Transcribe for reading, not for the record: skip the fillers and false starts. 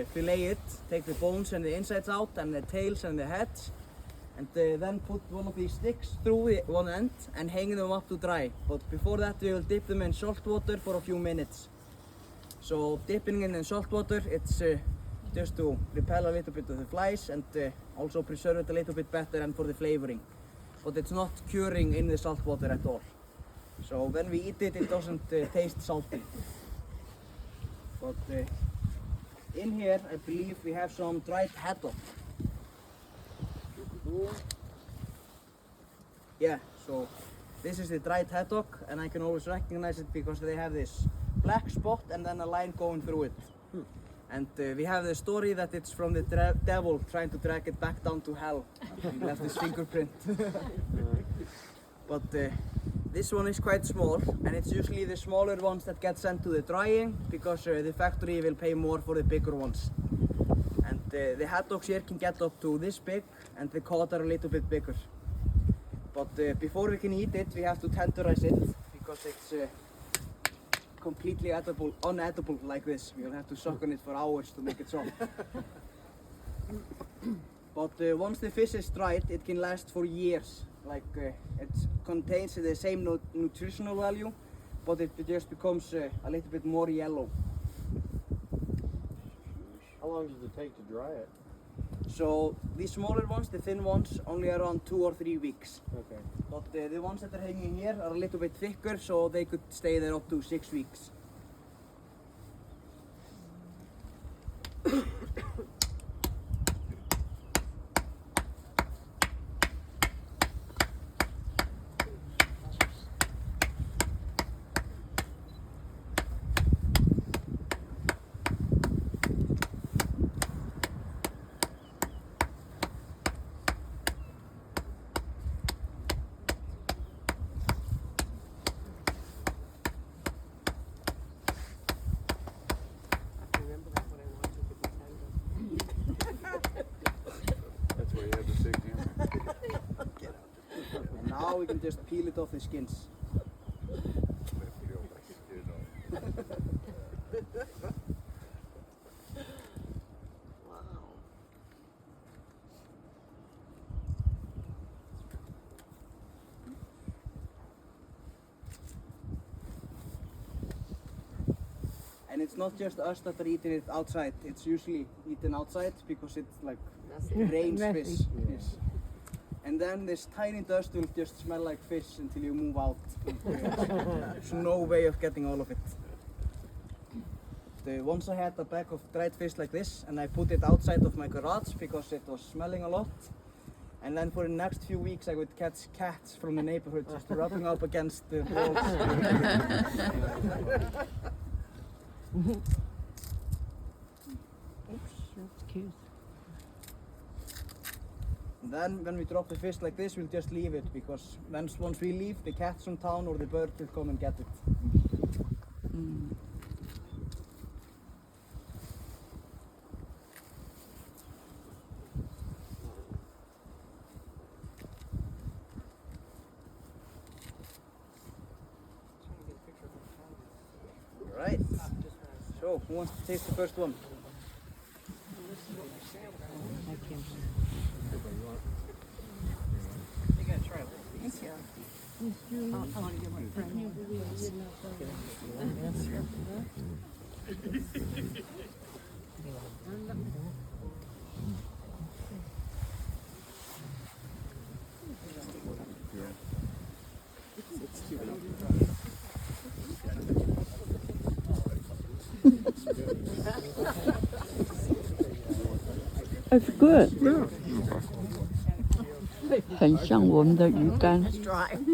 Fillet it, take the bones and the insides out and the tails and the heads, and then put one of these sticks through one end and hang them up to dry. But before that we will dip them in salt water for a few minutes. So dipping in salt water, it's just to repel a little bit of the flies and also preserve it a little bit better and for the flavoring. But it's not curing in the salt water at all. So when we eat it, it doesn't taste salty. But in here, I believe we have some dried haddock. Yeah, so this is the dried haddock, and I can always recognize it because they have this black spot and then a line going through it. And we have the story that it's from the devil trying to drag it back down to hell. He left his fingerprint. But this one is quite small, and it's usually the smaller ones that get sent to the drying because the factory will pay more for the bigger ones. And the haddocks here can get up to this big, and the cod are a little bit bigger. But before we can eat it, we have to tenderize it because it's completely unedible like this. We'll have to suck on it for hours to make it soft. But once the fish is dried, it can last for years. Like it contains the same nutritional value, but it just becomes a little bit more yellow. How long does it take to dry it? So the smaller ones, the thin ones, only around 2 or 3 weeks. Okay. But the ones that are hanging here are a little bit thicker, so they could stay there up to 6 weeks. And now we can just peel it off the skins. And it's not just us that are eating it outside. It's usually eaten outside because it's like rains fish. Yes. And then this tiny dust will just smell like fish until you move out. There's no way of getting all of it. Once I had a bag of dried fish like this, and I put it outside of my garage because it was smelling a lot. And then for the next few weeks I would catch cats from the neighborhood just rubbing up against the walls. Oops, that's cute. And then when we drop the fish like this, we'll just leave it because once we leave, the cats from town or the bird will come and get it. Alright, so who wants to taste the first one? Thank you. I want to give my friend. It's good. 很像我们的鱼干。